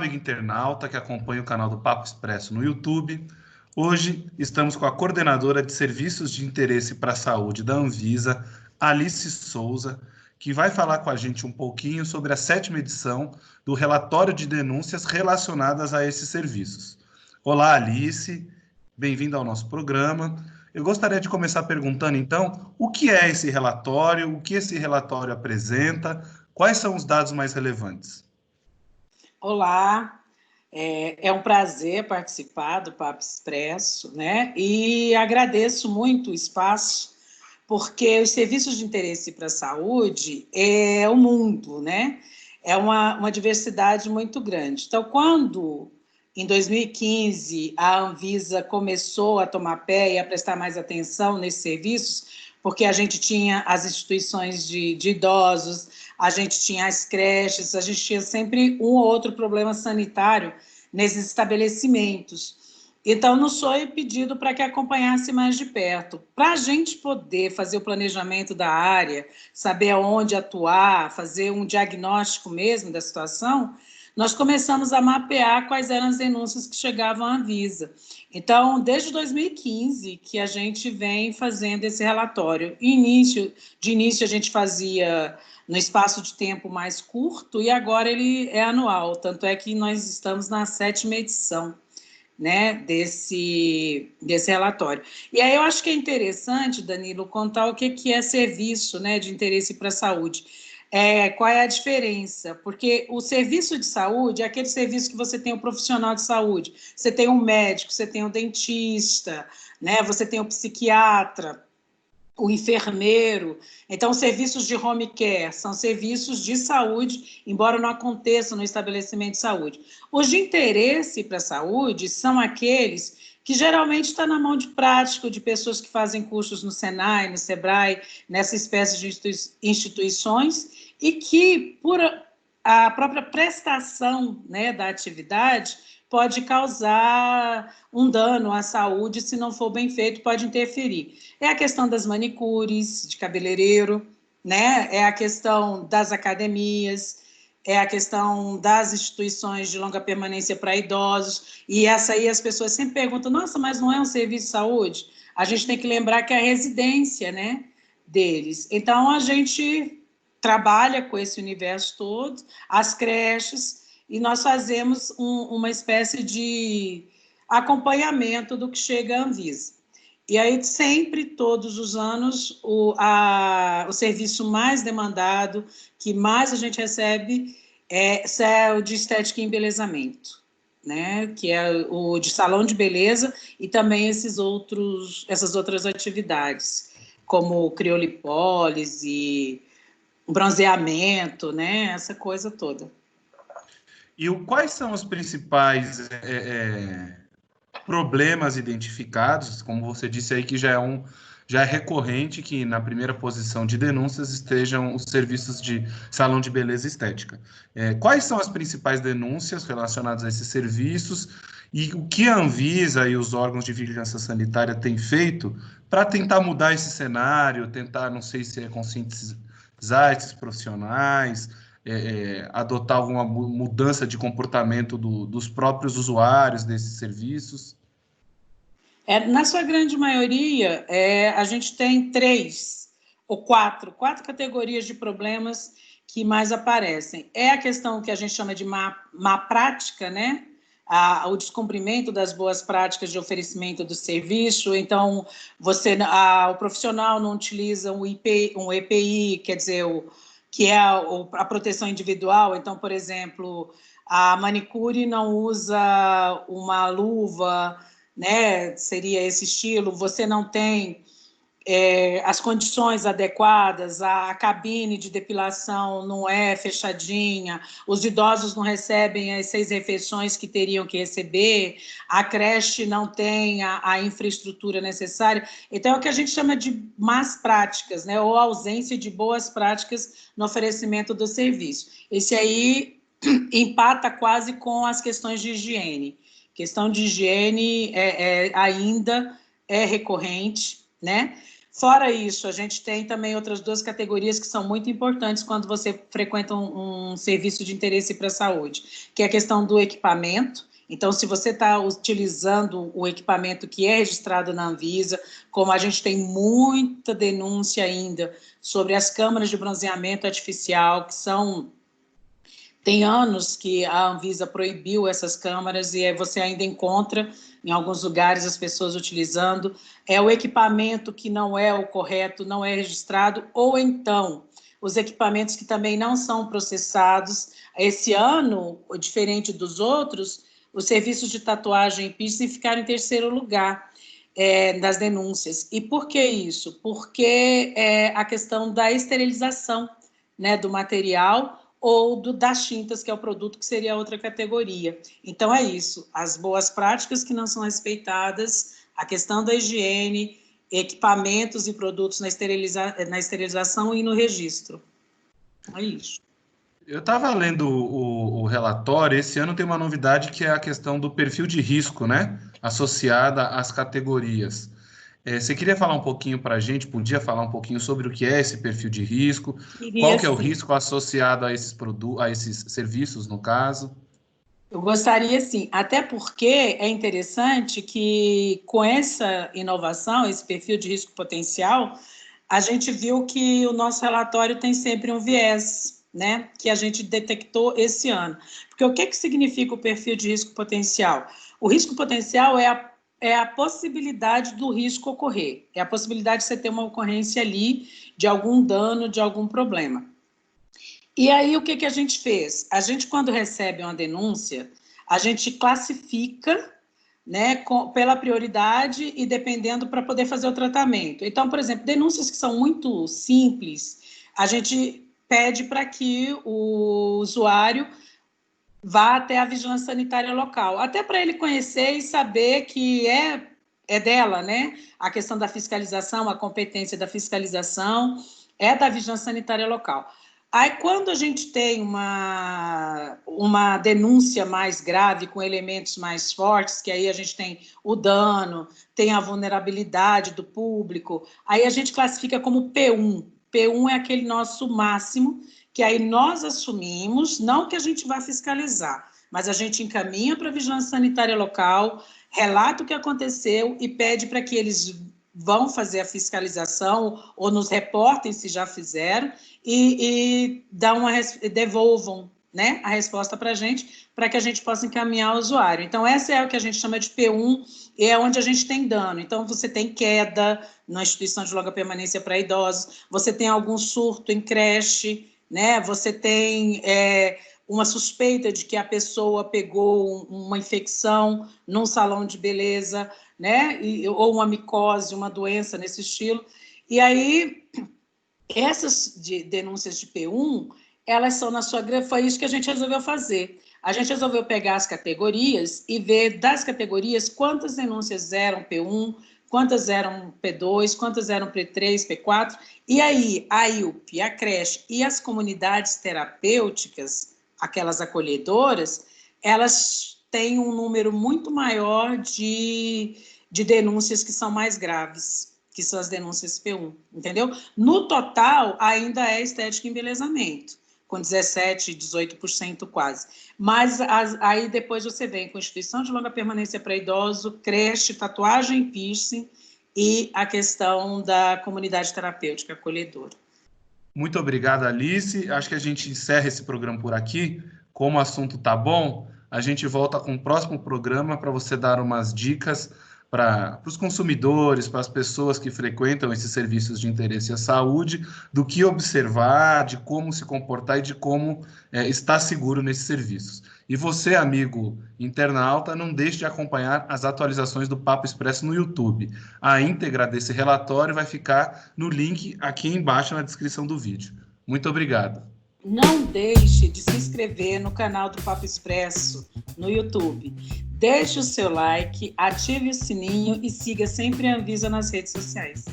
amigo internauta que acompanha o canal do Papo Expresso no YouTube. Hoje estamos com a coordenadora de Serviços de Interesse para a Saúde da Anvisa, Alice Souza, que vai falar com a gente um pouquinho sobre a 7ª edição do relatório de denúncias relacionadas a esses serviços. Olá, Alice, bem-vinda ao nosso programa. Eu gostaria de começar perguntando, então, o que é esse relatório, o que esse relatório apresenta, quais são os dados mais relevantes? Olá, é um prazer participar do Papo Expresso, né? E agradeço muito o espaço, porque os serviços de interesse para a saúde é o mundo, né? É uma diversidade muito grande. Então, quando, em 2015, a Anvisa começou a tomar pé e a prestar mais atenção nesses serviços, porque a gente tinha as instituições de idosos, a gente tinha as creches, a gente tinha sempre um ou outro problema sanitário nesses estabelecimentos. Então, nos foi pedido para que acompanhasse mais de perto. Para a gente poder fazer o planejamento da área, saber aonde atuar, fazer um diagnóstico mesmo da situação, nós começamos a mapear quais eram as denúncias que chegavam à Anvisa. Então, desde 2015 que a gente vem fazendo esse relatório. De início, a gente fazia no espaço de tempo mais curto e agora ele é anual, tanto é que nós estamos na 7ª edição, né, desse relatório. E aí eu acho que é interessante, Danilo, contar o que é serviço, né, de interesse para a saúde. Qual é a diferença? Porque o serviço de saúde é aquele serviço que você tem o profissional de saúde, você tem um médico, você tem um dentista, né, você tem um psiquiatra, o enfermeiro. Então, serviços de home care são serviços de saúde, embora não aconteçam no estabelecimento de saúde. Os de interesse para a saúde são aqueles que geralmente estão na mão de prático, de pessoas que fazem cursos no Senai, no Sebrae, nessa espécie de instituições, e que, por a própria prestação, né, da atividade, pode causar um dano à saúde, se não for bem feito, pode interferir. É a questão das manicures, de cabeleireiro, né? É a questão das academias, é a questão das instituições de longa permanência para idosos, e essa aí as pessoas sempre perguntam, nossa, mas não é um serviço de saúde? A gente tem que lembrar que é a residência, né, deles. Então, a gente trabalha com esse universo todo, as creches, e nós fazemos uma espécie de acompanhamento do que chega à Anvisa. E aí, sempre, todos os anos, o serviço mais demandado, que mais a gente recebe, é o de estética e embelezamento, né? Que é o de salão de beleza e também essas outras atividades, como criolipólise, bronzeamento, né? Essa coisa toda. E quais são os principais problemas identificados? Como você disse aí que já é recorrente que na primeira posição de denúncias estejam os serviços de salão de beleza e estética. Quais são as principais denúncias relacionadas a esses serviços e o que a Anvisa e os órgãos de vigilância sanitária têm feito para tentar mudar esse cenário, tentar, não sei se é conscientizar esses profissionais, adotar alguma mudança de comportamento dos próprios usuários desses serviços? Na sua grande maioria, a gente tem 3 ou 4 categorias de problemas que mais aparecem. É a questão que a gente chama de má prática, né? O descumprimento das boas práticas de oferecimento do serviço. Então, o profissional não utiliza um EPI, quer dizer, que é a proteção individual. Então, por exemplo, a manicure não usa uma luva, né? Seria esse estilo. Você não tem as condições adequadas, a cabine de depilação não é fechadinha, os idosos não recebem as 6 refeições que teriam que receber, a creche não tem a infraestrutura necessária. Então, é o que a gente chama de más práticas, né? Ou ausência de boas práticas no oferecimento do serviço. Esse aí empata quase com as questões de higiene. Questão de higiene ainda é recorrente, né? Fora isso, a gente tem também outras 2 categorias que são muito importantes quando você frequenta um serviço de interesse para a saúde, que é a questão do equipamento. Então, se você está utilizando o equipamento que é registrado na Anvisa, como a gente tem muita denúncia ainda sobre as câmaras de bronzeamento artificial, que são... Tem anos que a Anvisa proibiu essas câmaras e você ainda encontra em alguns lugares as pessoas utilizando. É o equipamento que não é o correto, não é registrado, ou então os equipamentos que também não são processados. Esse ano, diferente dos outros, os serviços de tatuagem e piercing ficaram em 3º lugar das denúncias. E por que isso? Porque a questão da esterilização, né, do material ou das tintas, que é o produto que seria outra categoria. Então, é isso. As boas práticas que não são respeitadas, a questão da higiene, equipamentos e produtos na esterilização e no registro. É isso. Eu estava lendo o relatório, esse ano tem uma novidade que é a questão do perfil de risco, né? Associada às categorias. Você queria falar um pouquinho para a gente, podia falar um pouquinho sobre o que é esse perfil de risco, qual que é o risco associado a esses produtos, a esses serviços, no caso? Eu gostaria, sim, até porque é interessante que com essa inovação, esse perfil de risco potencial, a gente viu que o nosso relatório tem sempre um viés, né, que a gente detectou esse ano. Porque o que significa o perfil de risco potencial? O risco potencial é a possibilidade do risco ocorrer, é a possibilidade de você ter uma ocorrência ali de algum dano, de algum problema. E aí, o que a gente fez? A gente, quando recebe uma denúncia, a gente classifica, né, pela prioridade e dependendo para poder fazer o tratamento. Então, por exemplo, denúncias que são muito simples, a gente pede para que o usuário vá até a vigilância sanitária local, até para ele conhecer e saber que é dela, né? A questão da fiscalização, a competência da fiscalização é da vigilância sanitária local. Aí, quando a gente tem uma denúncia mais grave, com elementos mais fortes, que aí a gente tem o dano, tem a vulnerabilidade do público, aí a gente classifica como P1. P1 é aquele nosso máximo, que aí nós assumimos, não que a gente vá fiscalizar, mas a gente encaminha para a vigilância sanitária local, relata o que aconteceu e pede para que eles vão fazer a fiscalização ou nos reportem se já fizeram e devolvam, né, a resposta para a gente, para que a gente possa encaminhar o usuário. Então, essa é o que a gente chama de P1, e é onde a gente tem dano. Então, você tem queda na instituição de longa permanência para idosos, você tem algum surto em creche, né? Você tem uma suspeita de que a pessoa pegou uma infecção num salão de beleza, né? Ou uma micose, uma doença nesse estilo. E aí, essas denúncias de P1, elas são na sua grande... Foi isso que a gente resolveu fazer. A gente resolveu pegar as categorias e ver das categorias quantas denúncias eram P1, quantas eram P2, quantas eram P3, P4, e aí a IUP, a creche e as comunidades terapêuticas, aquelas acolhedoras, elas têm um número muito maior de denúncias que são mais graves, que são as denúncias P1, entendeu? No total, ainda é estética e embelezamento, com 17%, 18% quase. Mas aí depois você vem com instituição de longa permanência para idoso, creche, tatuagem, piercing e a questão da comunidade terapêutica acolhedora. Muito obrigado, Alice. Acho que a gente encerra esse programa por aqui. Como o assunto está bom, a gente volta com o próximo programa para você dar umas dicas para os consumidores, para as pessoas que frequentam esses serviços de interesse à saúde, do que observar, de como se comportar e de como estar seguro nesses serviços. E você, amigo internauta, não deixe de acompanhar as atualizações do Papo Expresso no YouTube. A íntegra desse relatório vai ficar no link aqui embaixo na descrição do vídeo. Muito obrigado. Não deixe de se inscrever no canal do Papo Expresso no YouTube. Deixe o seu like, ative o sininho e siga sempre a Anvisa nas redes sociais.